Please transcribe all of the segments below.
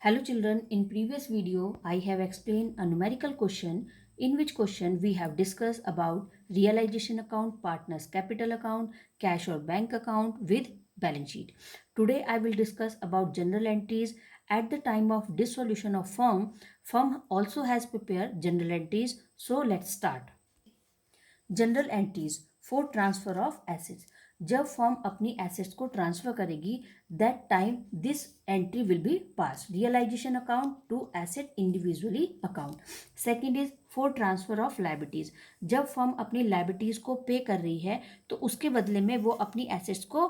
Hello children, in previous video I have explained a numerical question in which question we have discussed about realization account, partners capital account, cash or bank account with balance sheet. Today I will discuss about general entries at the time of dissolution of firm. Firm also has prepared general entries, so let's start. General entries for transfer of assets. जब firm अपनी assets को transfer करेगी that time this entry will be pass. Realisation account to asset individually account. Second is for transfer of liabilities. जब firm अपनी liabilities को pay कर रही है तो उसके बदले में वो अपनी एसेट्स को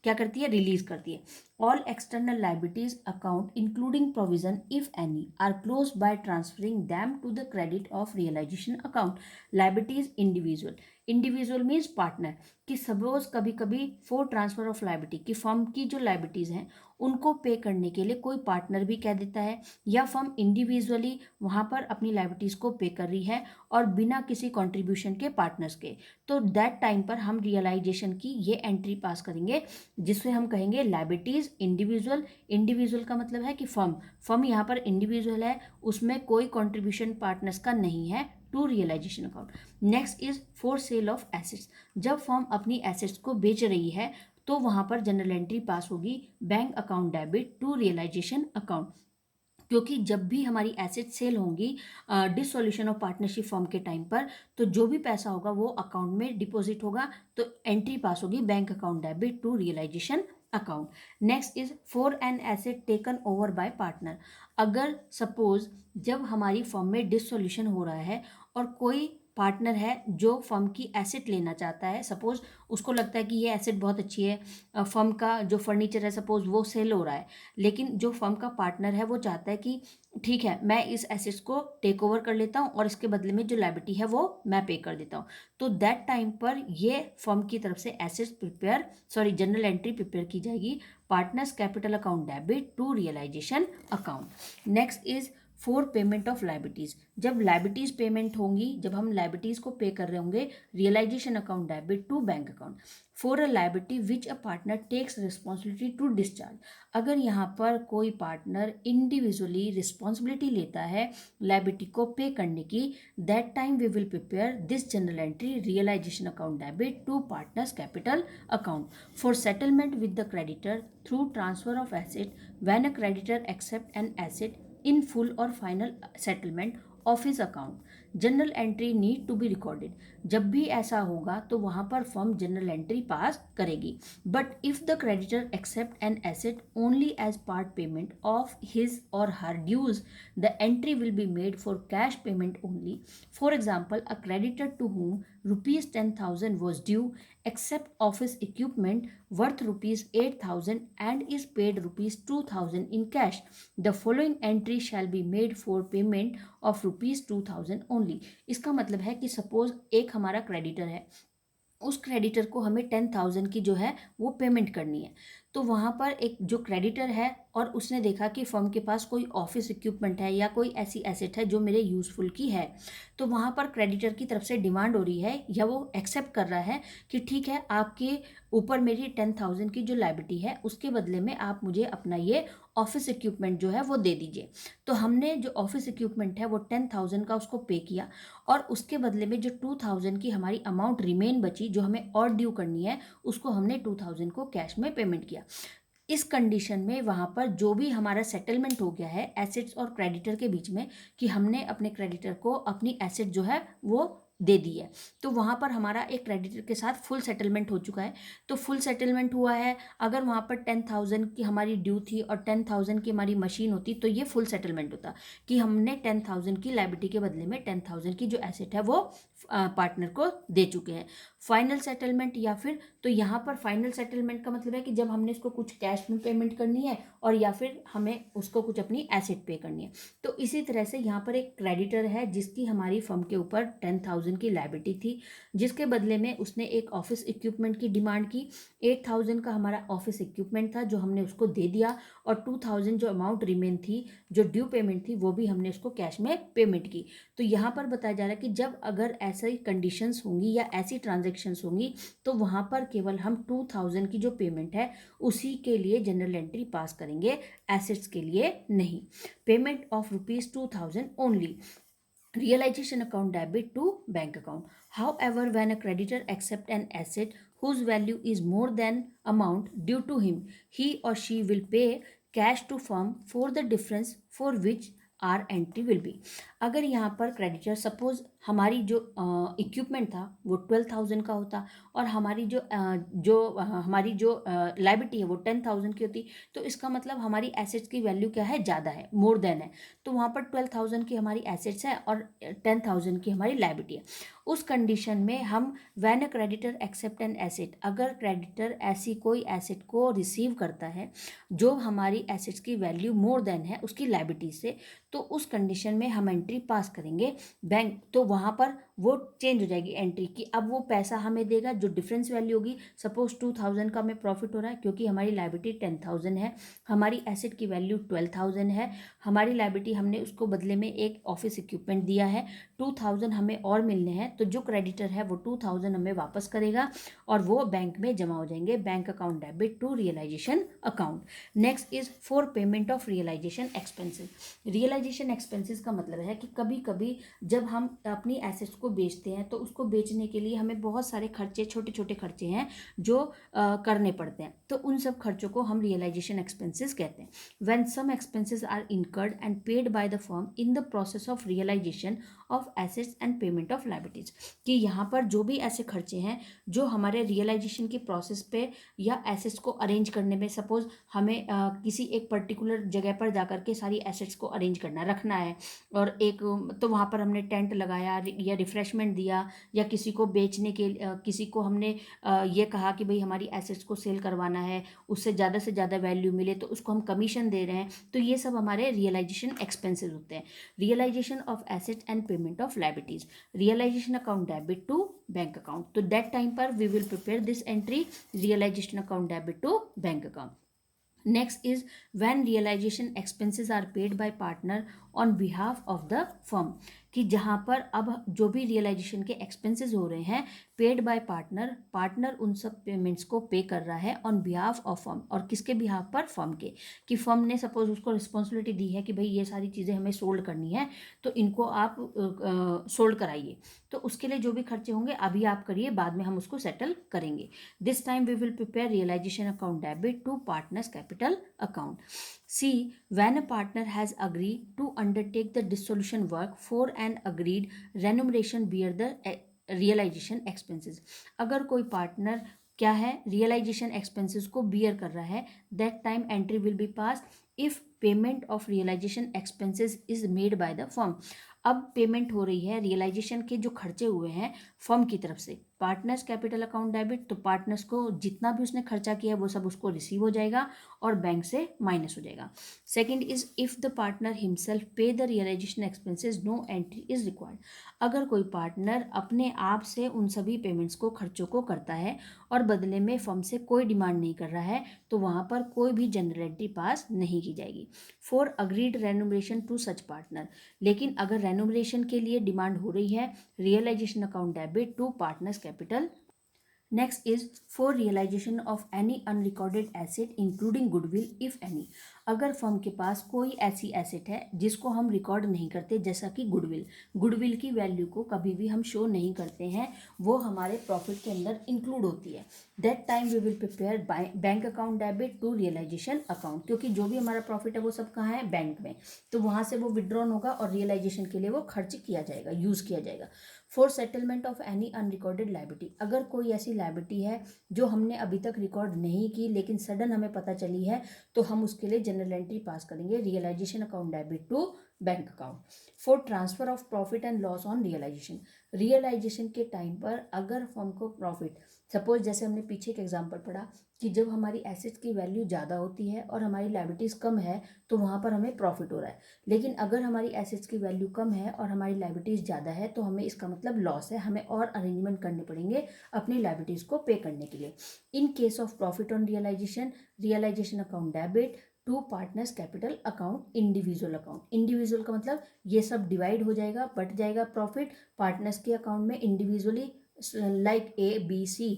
क्या करती है, रिलीज करती है। All external liabilities account including provision if any are close by transferring them to the credit of realisation account. Liabilities individual, individual means partner. कि सपोज कभी कभी फॉर ट्रांसफर ऑफ लाइबिलिटी की फर्म की जो liabilities हैं उनको पे करने के लिए कोई पार्टनर भी कह देता है, या फर्म इंडिविजुअली वहां पर अपनी लाइबिलिटीज को पे कर रही है और बिना किसी कंट्रीब्यूशन के पार्टनर्स के, तो दैट टाइम पर हम रियलाइजेशन की ये एंट्री पास करेंगे जिससे हम कहेंगे लाइबिलिटीज इंडिविजुअल। इंडिविजुअल का मतलब है कि फर्म यहाँ पर इंडिविजुअल है, उसमें कोई कंट्रीब्यूशन पार्टनर्स का नहीं है to realisation account. Next is for sale of assets. जब फर्म अपनी एसेट्स को बेच रही है तो वहां पर जनरल एंट्री पास होगी bank account debit to realisation account. क्योंकि जब भी हमारी एसेट सेल होंगी डिसोल्यूशन ऑफ पार्टनरशिप फॉर्म के टाइम पर, तो जो भी पैसा होगा वो अकाउंट में डिपॉजिट होगा, तो एंट्री पास होगी bank account debit to realisation account. Next is for an asset taken over by partner. अगर सपोज जब हमारी फर्म में डिसोल्यूशन हो रहा है और कोई पार्टनर है जो फर्म की एसेट लेना चाहता है, सपोज उसको लगता है कि ये एसेट बहुत अच्छी है, फर्म का जो फर्नीचर है सपोज वो सेल हो रहा है, लेकिन जो फर्म का पार्टनर है वो चाहता है कि ठीक है मैं इस एसेट्स को टेक ओवर कर लेता हूँ और इसके बदले में जो लाइबिलिटी है वो मैं पे कर देता हूँ। तो दैट टाइम पर ये फर्म की तरफ से assets prepare general entry prepare की जाएगी partners capital account debit to realisation account. Next is for payment of liabilities. जब लाइबिलिटीज पेमेंट होंगी, जब हम लाइबिलिटीज को पे कर रहे होंगे, realisation account debit to bank account for a liability which a partner takes responsibility to discharge. अगर यहाँ पर कोई पार्टनर इंडिविजुअली रिस्पॉन्सिबिलिटी लेता है लाइबिलिटी को पे करने की, that time we will prepare this general entry realisation account debit to partners capital account for settlement with the creditor through transfer of asset when a creditor accept an asset in full or final settlement of his account. General entry need to be recorded. जब भी ऐसा होगा तो वहां पर firm general entry pass करेगी। But if the creditor accept an asset only as part payment of his or her dues, the entry will be made for cash payment only. For example, a creditor to whom rupees 10,000 was due except office equipment worth rupees 8,000 and is paid rupees 2,000 in cash, the following entry shall be made for payment of rupees 2,000 only। इसका मतलब है कि suppose एक हमारा creditor है, उस creditor को हमें 10,000 की जो है वो पेमेंट करनी है। तो वहाँ पर एक जो क्रेडिटर है और उसने देखा कि फर्म के पास कोई ऑफिस इक्विपमेंट है या कोई ऐसी एसेट है जो मेरे यूज़फुल की है, तो वहाँ पर क्रेडिटर की तरफ से डिमांड हो रही है या वो एक्सेप्ट कर रहा है कि ठीक है आपके ऊपर मेरी 10,000 की जो लाइबिलिटी है उसके बदले में आप मुझे अपना ये ऑफिस इक्विपमेंट जो है वो दे दीजिए। तो हमने जो ऑफिस इक्विपमेंट है वो 10,000 का उसको पे किया और उसके बदले में जो 2,000 की हमारी अमाउंट रिमेन बची जो हमें और ड्यू करनी है उसको हमने 2,000 को कैश में पेमेंट किया। इस कंडीशन में वहां पर जो भी हमारा सेटलमेंट हो गया है एसेट्स और क्रेडिटर के बीच में कि हमने अपने क्रेडिटर को अपनी एसेट जो है वो दे दी है, तो वहां पर हमारा एक क्रेडिटर के साथ फुल सेटलमेंट हो चुका है। तो फुल सेटलमेंट हुआ है। अगर वहां पर 10,000 की हमारी ड्यू थी और 10,000 की हमारी मशीन होती तो ये फुल सेटलमेंट होता कि हमने 10,000 की लाइबिलिटी के बदले में 10,000 की जो एसेट है वो पार्टनर को दे चुके हैं। फाइनल सेटलमेंट या फिर, तो यहाँ पर फाइनल सेटलमेंट का मतलब है कि जब हमने इसको कुछ कैश में पेमेंट करनी है और या फिर हमें उसको कुछ अपनी एसेट पे करनी है। तो इसी तरह से यहाँ पर एक क्रेडिटर है जिसकी हमारी फर्म के ऊपर 10,000 की लायबिलिटी थी, जिसके बदले में उसने एक ऑफिस इक्विपमेंट की डिमांड की। 8,000 का हमारा ऑफिस इक्विपमेंट था जो हमने उसको दे दिया और 2,000 जो अमाउंट रिमेन थी, जो ड्यू पेमेंट थी, वो भी हमने उसको कैश में पेमेंट की। तो यहाँ पर बताया जा रहा है कि जब अगर ऐसी कंडीशंस होंगी या ऐसी ट्रांजेक्शन ट्रांजैक्शंस होंगी तो वहाँ पर केवल हम 2000 की जो पेमेंट है उसी के लिए जनरल एंट्री पास करेंगे, एसेट्स के लिए नहीं। Payment of ₹2000 only, realization account debit to bank account. However, when a creditor accept an asset whose value is more than amount due to him, he or she will pay cash to firm for the difference for which are entry will be. अगर यहाँ पर creditor suppose हमारी जो equipment था वो 12,000 का होता और हमारी हमारी जो लाइबिलिटी है वो 10,000 की होती, तो इसका मतलब हमारी एसेट्स की वैल्यू क्या है, ज़्यादा है, मोर देन है। तो वहाँ पर 12,000 की हमारी एसेट्स है और 10,000 की हमारी लाइबिलिटी है। उस कंडीशन में हम when a creditor accept an asset, अगर क्रेडिटर ऐसी कोई एसेट को रिसीव करता है जो हमारी एसेट्स की वैल्यू मोर देन है उसकी लाइबिलिटी से, तो उस कंडीशन में हम एंट्री पास करेंगे बैंक। तो वहाँ पर वो चेंज हो जाएगी एंट्री की, अब वो पैसा हमें देगा जो डिफरेंस वैल्यू होगी। सपोज 2000 का हमें प्रॉफिट हो रहा है क्योंकि हमारी लाइबिलिटी 10,000 है, हमारी एसेट की वैल्यू 12,000 है, हमारी लाइबिलिटी हमने उसको बदले में एक ऑफिस इक्विपमेंट दिया है, 2000 हमें और मिलने हैं, तो जो क्रेडिटर है वो 2000 हमें वापस करेगा और वो बैंक में जमा हो जाएंगे, bank account debit to realisation account. Next is for payment of realisation expenses. Realisation expenses का मतलब है कि कभी कभी जब हम अपनी एसेट्स को बेचते हैं तो उसको बेचने के लिए हमें बहुत सारे खर्चे, छोटे छोटे खर्चे हैं जो करने पड़ते हैं, तो उन सब खर्चों को हम रियलाइजेशन एक्सपेंसेस कहते हैं। When some expenses are incurred and paid by the firm in the process of realisation of assets and payment of liabilities, कि यहाँ पर जो भी ऐसे खर्चे हैं जो हमारे रियलाइजेशन की प्रोसेस पे या एसेट्स को अरेंज करने में, सपोज हमें किसी एक पर्टिकुलर जगह पर जाकर के सारी एसेट्स को अरेंज करना, रखना है, और एक तो वहाँ पर हमने टेंट लगाया या रिफ्रेशमेंट दिया या किसी को बेचने के किसी को हमने ये कहा कि भाई हमारी एसेट्स को सेल करवाना है, उससे ज़्यादा से ज़्यादा वैल्यू मिले तो उसको हम कमीशन दे रहे हैं, तो ये सब हमारे रियलाइजेशन एक्सपेंसेस होते हैं। Realisation of assets and payment of liabilities, realisation account debit to bank account, तो दैट टाइम पर we will prepare this entry, realisation account debit to bank account. Next is when realization expenses are paid by partner on behalf of the firm, कि जहाँ पर अब जो भी realisation के expenses हो रहे हैं पेड बाय पार्टनर, पार्टनर उन सब पेमेंट्स को पे कर रहा है ऑन बिहाफ ऑफ फर्म, और किसके बिहाफ पर, फर्म के, कि फर्म ने सपोज उसको रिस्पॉन्सिबिलिटी दी है कि भाई ये सारी चीज़ें हमें सोल्ड करनी है तो इनको आप सोल्ड कराइए, तो उसके लिए जो भी खर्चे होंगे अभी आप करिए, बाद में हम उसको सेटल करेंगे। This time we will prepare realisation account debit to partners capital account. C. When a partner has agreed to undertake the dissolution work for an agreed remuneration bear the realization expenses, अगर कोई partner क्या है, realisation expenses को beer कर रहा है, that time entry will be pass if payment of realisation expenses is made by the firm. अब payment हो रही है रियलाइजेशन के जो खर्चे हुए हैं फर्म की तरफ से, पार्टनर्स कैपिटल अकाउंट डेबिट, तो पार्टनर्स को जितना भी उसने खर्चा किया है वो सब उसको रिसीव हो जाएगा और बैंक से माइनस हो जाएगा। Second is if the partner himself pay the realization expenses no entry is required, अगर कोई पार्टनर अपने आप से उन सभी पेमेंट्स को, खर्चों को करता है और बदले में फर्म से कोई डिमांड नहीं कर रहा है, तो वहाँ पर कोई भी जनरल एंट्री पास नहीं की जाएगी। For agreed remuneration to such partner, लेकिन अगर रेन्यूमरेशन के लिए डिमांड हो रही है, realisation account debit to partners capital. Next is for realisation of any unrecorded asset including goodwill if any, अगर फर्म के पास कोई ऐसी एसेट है जिसको हम रिकॉर्ड नहीं करते, जैसा कि गुडविल, गुडविल की वैल्यू को कभी भी हम शो नहीं करते हैं, वो हमारे प्रॉफिट के अंदर इंक्लूड होती है, that time we will prepare bank account debit to realisation account, क्योंकि जो भी हमारा प्रॉफिट है वो सब कहाँ है, बैंक में, तो वहाँ से वो विड्रॉन होगा और रियलाइजेशन के लिए वो खर्च किया जाएगा, यूज़ किया जाएगा। For settlement of any unrecorded liability, अगर कोई ऐसी लायबिलिटी है जो हमने अभी तक रिकॉर्ड नहीं की लेकिन सडन हमें पता चली है, तो हम उसके लिए जनरल एंट्री पास करेंगे, realisation account debit to bank account. For transfer of profit and loss on realisation, realisation के टाइम पर अगर फर्म को प्रॉफिट, सपोज जैसे हमने पीछे एक एग्जांपल पढ़ा कि जब हमारी एसेट्स की वैल्यू ज़्यादा होती है और हमारी लायबिलिटीज़ कम है तो वहाँ पर हमें प्रॉफिट हो रहा है, लेकिन अगर हमारी एसेट्स की वैल्यू कम है और हमारी लायबिलिटीज़ ज़्यादा है तो हमें इसका मतलब लॉस है, हमें और अरेंजमेंट करने पड़ेंगे अपनी लायबिलिटीज़ को पे करने के लिए। In case of profit on realisation, realisation account debit to partners capital account individual account, individual का मतलब ये सब डिवाइड हो जाएगा, बट जाएगा प्रॉफिट पार्टनर्स के अकाउंट में individually like A, B, C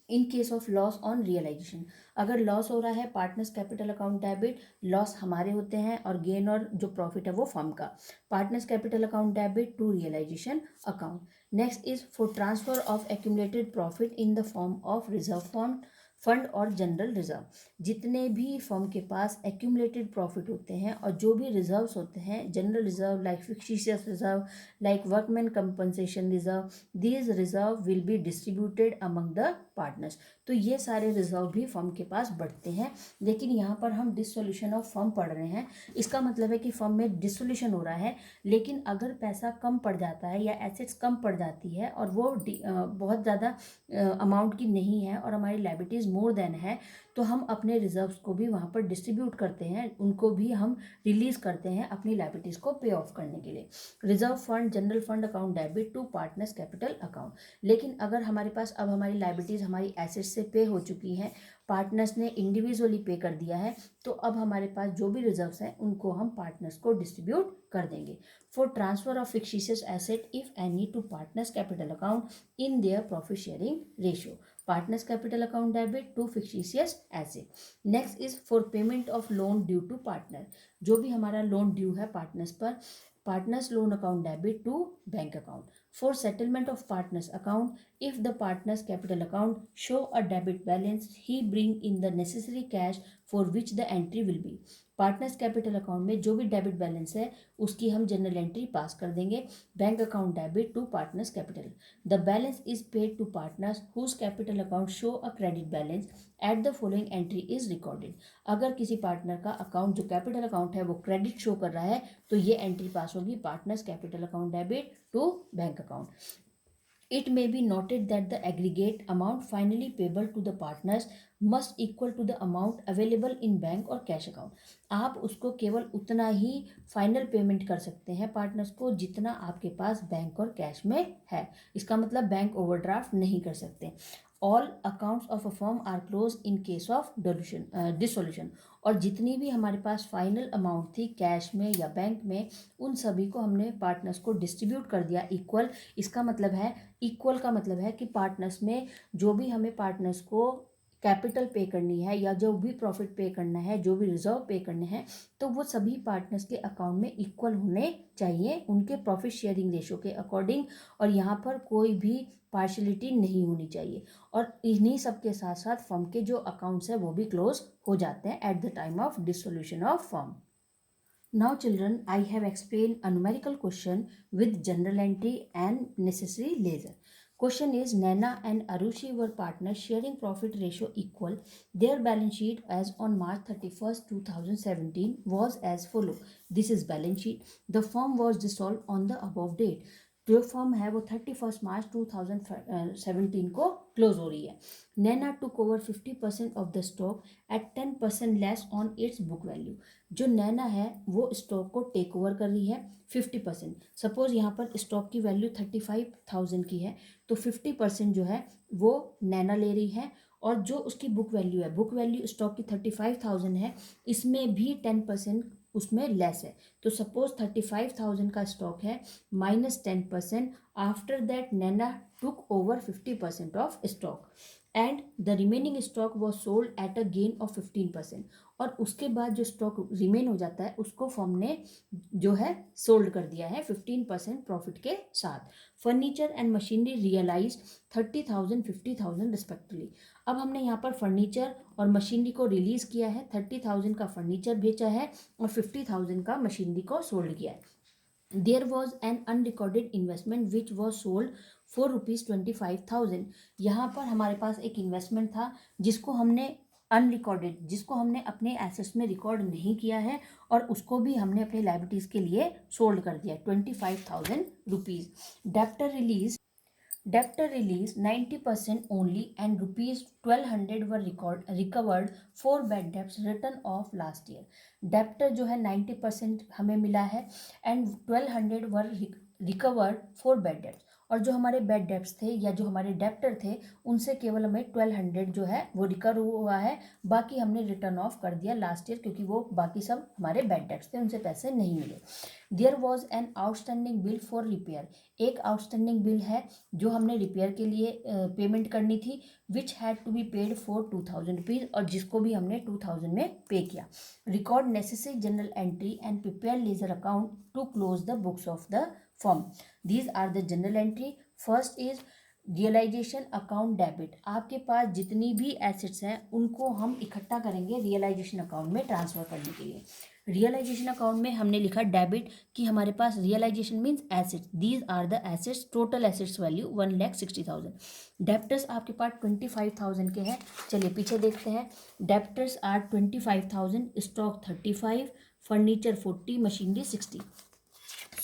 in case of loss on realisation. अगर लॉस हो रहा है partners capital account debit, loss हमारे होते हैं और गेन और जो प्रॉफिट है वो फर्म का। Partners capital account debit to realisation account. Next is for transfer of accumulated profit in the form of reserve fund fund और जनरल रिजर्व। जितने भी फर्म के पास एक्यूमुलेटेड प्रॉफिट होते हैं और जो भी रिजर्व्स होते हैं, general reserve like fictitious reserve, like workman compensation reserve, these reserve will be distributed among the partners. तो ये सारे रिजर्व भी फर्म के पास बढ़ते हैं। लेकिन यहाँ पर हम डिसोल्यूशन ऑफ फर्म पढ़ रहे हैं, इसका मतलब है कि फर्म में डिसोल्यूशन हो रहा है, लेकिन अगर पैसा कम पड़ जाता है या एसेट्स कम पड़ जाती है और वो बहुत ज़्यादा अमाउंट की नहीं है और हमारी लायबिलिटीज़ मोर देन है, तो हम अपने रिजर्व्स को भी वहाँ पर डिस्ट्रीब्यूट करते हैं, उनको भी हम रिलीज करते हैं अपनी लायबिलिटीज़ को पे ऑफ करने के लिए। Reserve fund general fund account debit to partners capital account. लेकिन अगर हमारे पास अब हमारी लायबिलिटीज़ हमारी एसेट्स से पे हो चुकी हैं, पार्टनर्स ने इंडिविजुअली पे कर दिया है, तो अब हमारे पास जो भी रिजर्व्स हैं उनको हम पार्टनर्स को डिस्ट्रीब्यूट कर देंगे। For transfer of fictitious asset if any to partners capital account in their profit sharing ratio. Partners capital account debit to fictitious asset. Next is for payment of loan due to partner. जो भी हमारा loan due है partners पर, partners loan account debit to bank account. For settlement of partners account, if the partners capital account show a debit balance, he bring in the necessary cash for which the entry will be। Partners capital account में जो भी debit balance है उसकी हम general entry pass कर देंगे bank account debit to partners capital. The balance is paid to partners whose capital account show a credit balance at the following entry is recorded. अगर किसी पार्टनर का account जो capital account है वो credit show कर रहा है तो ये एंट्री पास होगी partners capital account debit to bank account. It may be noted that the aggregate amount finally payable to the partners must equal to the amount available in bank और cash account. आप उसको केवल उतना ही final payment कर सकते हैं partners को जितना आपके पास बैंक और कैश में है। इसका मतलब बैंक ओवरड्राफ्ट नहीं कर सकते। All accounts of a firm are close in case of dissolution. और जितनी भी हमारे पास फाइनल अमाउंट थी कैश में या बैंक में, उन सभी को हमने पार्टनर्स को डिस्ट्रीब्यूट कर दिया इक्वल। इसका मतलब है इक्वल का मतलब है कि पार्टनर्स में जो भी हमें पार्टनर्स को कैपिटल पे करनी है या जो भी प्रॉफिट पे करना है, जो भी रिजर्व पे करने हैं, तो वो सभी पार्टनर्स के अकाउंट में इक्वल होने चाहिए उनके प्रॉफिट शेयरिंग रेशो के अकॉर्डिंग। और यहाँ पर कोई भी पार्शलिटी नहीं होनी चाहिए। और इन्हीं सब के साथ साथ फर्म के जो अकाउंट्स हैं वो भी क्लोज हो जाते हैं eight the time of dissolution of firm. Now children, I have explained a numerical question with general entry and necessary laser. Question is Naina and Arushi were partners sharing profit ratio equal. Their balance sheet as on March 31st, 2017 was as follow. This is balance sheet. The firm was dissolved on the above date. जो firm है वो 31 मार्च 2017 को close हो रही है। Naina took over 50% of the stock at 10% less on its book value. जो नैना है वो स्टॉक को टेक ओवर कर रही है 50%। सपोज यहाँ पर स्टॉक की वैल्यू 35,000 की है, तो 50% जो है वो नैना ले रही है। और जो उसकी बुक वैल्यू है, बुक वैल्यू स्टॉक की 35,000 है, इसमें भी 10% उसमें लेस है। तो सपोज 35,000 का स्टॉक है minus 10%, after that Naina took over 50% of stock and the remaining stock was sold at a gain of 15%। और उसके बाद जो स्टॉक रिमेन हो जाता है उसको फर्म ने जो है सोल्ड कर दिया है 15% प्रॉफिट के साथ। Furniture and machinery realise 30,000 50,000 respectively. अब हमने यहाँ पर फर्नीचर और मशीनरी को रिलीज किया है, 30,000 का फर्नीचर बेचा है और 50,000 का मशीनरी को सोल्ड किया है। There was an unrecorded investment which was sold for ₹25,000। यहाँ पर हमारे पास एक इन्वेस्टमेंट था जिसको हमने अनरिकॉर्डेड, जिसको हमने अपने एसेट्स में रिकॉर्ड नहीं किया है और उसको भी हमने अपने लायबिलिटीज़ के लिए सोल्ड कर दिया ₹25,000। Debtor release 90% only and ₹1,200 were recovered for bad debts written off last year। Debtor जो है 90% हमें मिला है and 1,200 were recovered for bad debts। और जो हमारे बैड डेब्ट्स थे या जो हमारे डेप्टर थे उनसे केवल हमें 1200 जो है वो रिकवर हुआ है, बाकी हमने रिटर्न ऑफ कर दिया लास्ट ईयर, क्योंकि वो बाकी सब हमारे बैड डेब्ट्स थे, उनसे पैसे नहीं मिले। There was an outstanding bill for repair, एक आउटस्टैंडिंग बिल है जो हमने रिपेयर के लिए पेमेंट करनी थी, which had to be paid for 2000 rupees, और जिसको भी हमने 2000 में पे किया। Record necessary journal entry and prepare ledger account to close the books of the firm. These are the journal entry. First is realisation account debit. आपके पास जितनी भी एसेट्स हैं उनको हम इकट्ठा करेंगे रियलाइजेशन अकाउंट में ट्रांसफर करने के लिए। रियलाइजेशन अकाउंट में हमने लिखा डेबिट कि हमारे पास realization means assets, these are the assets, total assets value 1,60,000। Debtors आपके पास 25,000 के हैं। चलिए पीछे देखते हैं। Debtors are 25,000, stock 35, furniture 40, machinery 60।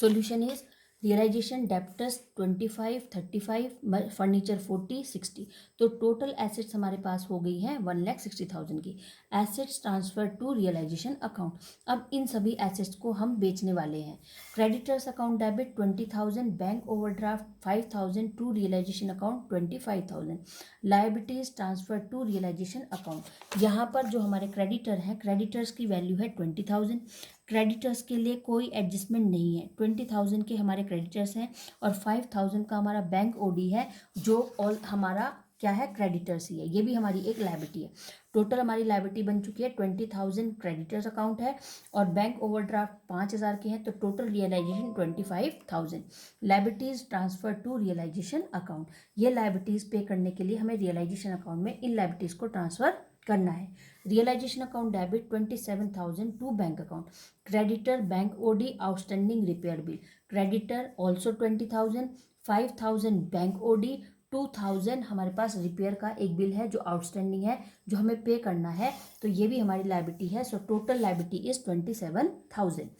Solution is realization debtors 25, 35, furniture 40, 60। तो टोटल एसेट्स हमारे पास हो गई हैं 1,60,000 की। Assets transfer to realisation account. अब इन सभी एसेट्स को हम बेचने वाले हैं। Creditors account debit 20,000, bank overdraft 5,000 to realisation account 25,000। Liabilities transfer to realisation account. यहाँ पर जो हमारे क्रेडिटर हैं, क्रेडिटर्स की वैल्यू है 20,000। क्रेडिटर्स के लिए कोई एडजस्टमेंट नहीं है, 20,000 के हमारे क्रेडिटर्स हैं और 5,000 का हमारा बैंक ओडी है, जो ऑल हमारा क्या है, क्रेडिटर्स ही है, ये भी हमारी एक लायबिलिटी है। टोटल हमारी लायबिलिटी बन चुकी है 20,000 क्रेडिटर्स अकाउंट है और बैंक ओवरड्राफ्ट 5,000 के हैं, तो total realisation 25,000। Liabilities transfer to realisation account. ये लायबिलिटीज पे करने के लिए हमें रियलाइजेशन अकाउंट में इन लायबिलिटीज को ट्रांसफर करना है। Realisation account debit 27,000 to bank account. Creditor bank OD outstanding repair bill. Creditor also 20,000, 5,000 bank OD, 2,000 हमारे पास रिपेयर का एक बिल है जो आउटस्टैंडिंग है, जो हमें पे करना है, तो ये भी हमारी लायबिलिटी है। So total liability is 27,000।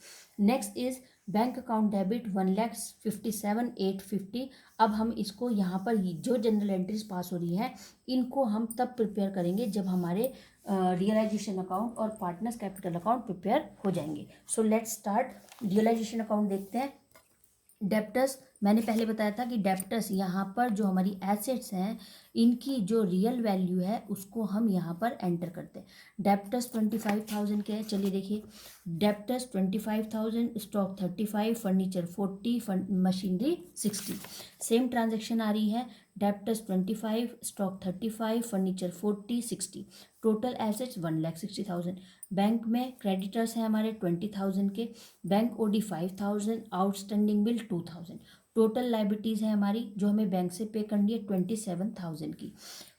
Next is bank account debit 1,57,850। अब हम इसको यहाँ पर जो जनरल एंट्रीज पास हो रही हैं इनको हम तब प्रिपेयर करेंगे जब हमारे रियलाइजेशन अकाउंट और पार्टनर्स कैपिटल अकाउंट प्रिपेयर हो जाएंगे। So let's start. Realisation account देखते हैं। डेप्टर्स, मैंने पहले बताया था कि डेप्टर्स यहाँ पर जो हमारी एसेट्स हैं इनकी जो रियल वैल्यू है उसको हम यहाँ पर एंटर करते हैं। डेप्टर्स 25,000 के हैं। चलिए देखिए, debtors 25,000, stock 35, furniture 40, machinery 60। Same transaction आ रही है। Debtors 25, stock 35, furniture 40, 60। Total assets 1,60,000। Bank में क्रेडिटर्स हैं हमारे 20,000 के, bank OD 5,000, outstanding bill 2,000। Total liabilities है हमारी जो हमें बैंक से पे करनी है 27,000 की।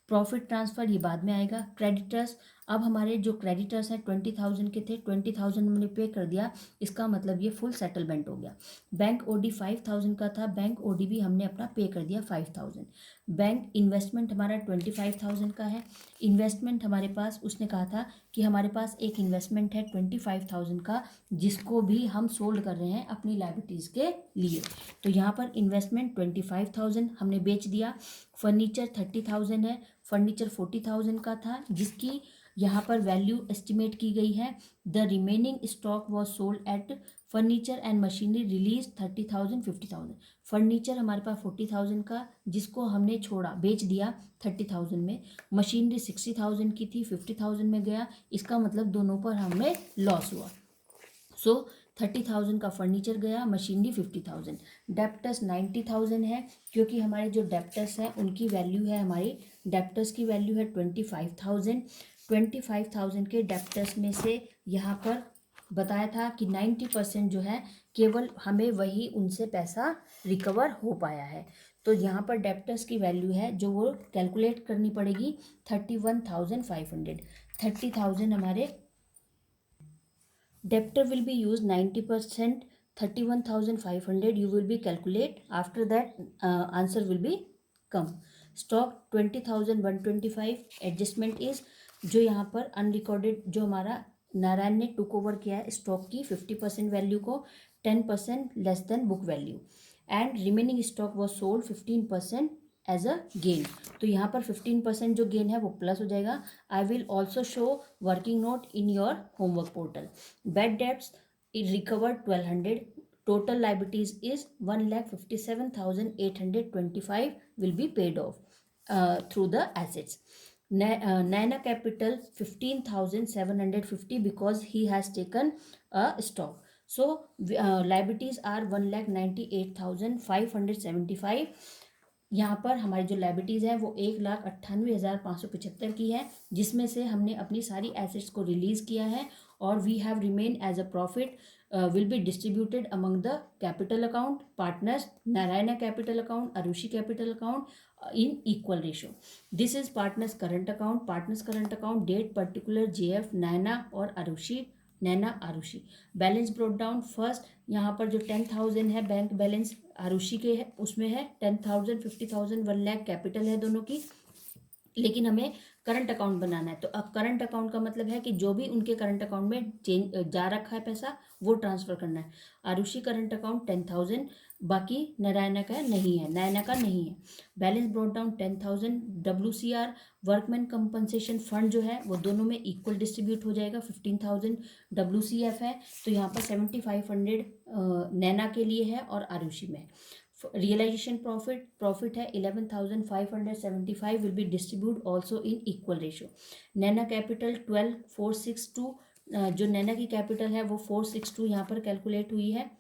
प्रॉफिट ट्रांसफ़र ये बाद में आएगा। क्रेडिटर्स, अब हमारे जो क्रेडिटर्स हैं 20,000 के थे, 20,000 हमने पे कर दिया, इसका मतलब ये फुल सेटलमेंट हो गया। बैंक ओडी 5,000 का था, बैंक ओडी भी हमने अपना पे कर दिया 5,000। बैंक इन्वेस्टमेंट हमारा 25,000 का है। इन्वेस्टमेंट हमारे पास उसने कहा था कि हमारे पास एक इन्वेस्टमेंट है 25,000 का, जिसको भी हम सोल्ड कर रहे हैं अपनी लायबिलिटीज़ के लिए, तो यहाँ पर इन्वेस्टमेंट 25,000 हमने बेच दिया। फर्नीचर 30,000 है, फर्नीचर 40,000 का था, जिसकी यहाँ पर वैल्यू एस्टिमेट की गई है। The remaining stock was sold at furniture and machinery release 30,000, 50,000। Furniture हमारे पास 40,000 का, जिसको हमने छोड़ा, बेच दिया 30,000 में। मशीनरी 60,000 की थी, 50,000 में गया, इसका मतलब दोनों पर हमें लॉस हुआ। सो 30,000 का फर्नीचर गया, मशीनरी 50,000। डेप्टर्स 90,000 है, क्योंकि हमारे जो डेप्टर्स हैं उनकी वैल्यू है, हमारी डेप्टर्स की वैल्यू है 25,000। 25,000 के डेप्टर्स में से यहाँ पर बताया था कि 90% जो है केवल हमें वही उनसे पैसा रिकवर हो पाया है, तो यहाँ पर डेप्टर्स की वैल्यू है जो वो कैलकुलेट करनी पड़ेगी 31,500। 30,000 हमारे debtor will be used 90%, 31,500 you will be calculate, after that answer will be come. Stock 20,125, adjustment is जो यहाँ पर अनरिकॉर्डेड जो हमारा नारायण ने टुक ओवर किया है स्टॉक की 50% वैल्यू को 10% less than book value, and remaining stock was sold 15% as a gain, तो यहाँ पर 15% जो गेन है वो प्लस हो जाएगा। I will also show working note in your homework portal. Bad debts recovered 1,200, total liabilities is 1,57,825 will be paid off through the assets. Nana Capital 15,750 because he has taken a stock. So liabilities are 1,98,575. यहाँ पर हमारी जो liabilities है वो 1,98,575 की है, जिसमें से हमने अपनी सारी एसेट्स को रिलीज़ किया है और we have remain as a profit will be distributed among the capital account, partners, Narayana capital account, Arushi capital account in equal ratio. This is partners current account. Partners current account date particular JF Nana और Arushi, Naina Arushi. Balance brought down first यहाँ पर जो 10,000 है bank balance Arushi के है, उसमें है 10,000, 50,000, 1 lakh capital है दोनों की, लेकिन हमें करंट अकाउंट बनाना है. तो अब करंट अकाउंट का मतलब है कि जो भी उनके करंट अकाउंट में चेंज जा रखा है पैसा वो ट्रांसफर करना है. आरुषि करंट अकाउंट 10,000, बाकी नारायणा का नहीं है, नैना का नहीं है. Balance brought down 10,000. WCR workman compensation fund जो है वो दोनों में इक्वल डिस्ट्रीब्यूट हो जाएगा. 15,000 WCF है, तो यहाँ पर 7,500 नैना के लिए है और आरुषि में. रियलाइजेशन प्रॉफिट है 11,575 will be distribute also in equal ratio. Naina capital 12,462, जो नैना की कैपिटल है वो 462 यहाँ पर कैलकुलेट हुई है.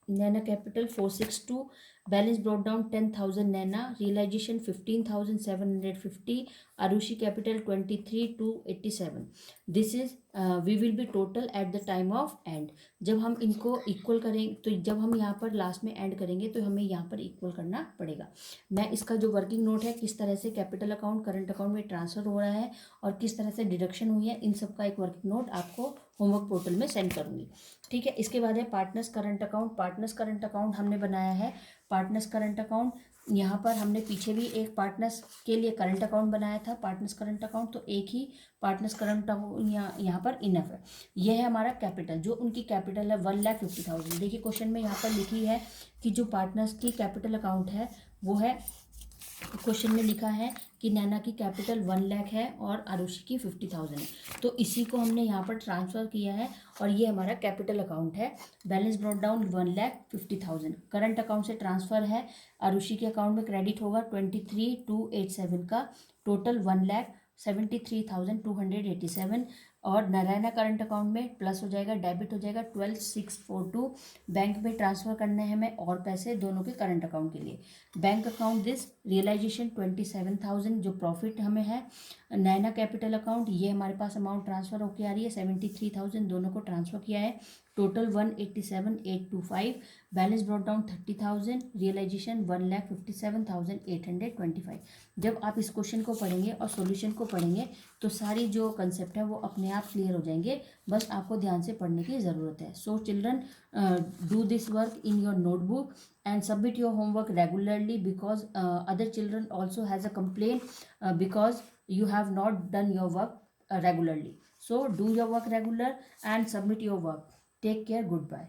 Naina capital 462. Balance brought down 10,000 Naina. Realization 15,750. Arushi capital 23,287. This is we will be total at the time of end. जब हम इनको इक्वल करें तो जब हम यहाँ पर लास्ट में एंड करेंगे तो हमें यहाँ पर इक्वल करना पड़ेगा. मैं इसका जो वर्किंग नोट है किस तरह से कैपिटल अकाउंट करंट अकाउंट में ट्रांसफर हो रहा है और किस तरह से डिडक्शन हुई है, इन सब का एक वर्किंग नोट आपको होमवर्क पोर्टल में सेंड करूँगी. ठीक है. इसके बाद है partners current account. Partners current account हमने बनाया है. पार्टनर्स करंट अकाउंट यहाँ पर हमने पीछे भी एक पार्टनर्स के लिए करंट अकाउंट बनाया था, पार्टनर्स करंट अकाउंट. तो एक ही पार्टनर्स करंट अकाउंट यहाँ पर इनफ है. यह है हमारा कैपिटल. जो उनकी कैपिटल है 1,50,000. देखिए क्वेश्चन में यहाँ पर लिखी है कि जो पार्टनर्स की कैपिटल अकाउंट है वो है, क्वेश्चन में लिखा है कि नैना की कैपिटल 1 लाख है और आरुषि की 50,000 है. तो इसी को हमने यहाँ पर ट्रांसफ़र किया है और ये हमारा कैपिटल अकाउंट है. Balance brought down 1,50,000. Current account से ट्रांसफ़र है, आरुषि के अकाउंट में क्रेडिट होगा 23,287 का. टोटल 1,73,287. और नारायणा करंट अकाउंट में प्लस हो जाएगा, डेबिट हो जाएगा 12,642. बैंक में ट्रांसफ़र करने हैं हमें और पैसे दोनों के करंट अकाउंट के लिए. Bank account this. रियलाइजेशन 27,000 जो प्रॉफिट हमें है. नैना कैपिटल अकाउंट ये हमारे पास अमाउंट ट्रांसफ़र होकर आ रही है 73,000, दोनों को ट्रांसफ़र किया है. Total 187,825. Balance brought down 30,000. Realisation 1,57,825. जब आप इस क्वेश्चन को पढ़ेंगे और सॉल्यूशन को पढ़ेंगे तो सारी जो कंसेप्ट है वो अपने आप क्लियर हो जाएंगे. बस आपको ध्यान से पढ़ने की ज़रूरत है. So children, do this work in your notebook and submit your homework regularly because other children also has a complaint because you have not done your work regularly. So do your work regular and submit your work. Take care. Goodbye.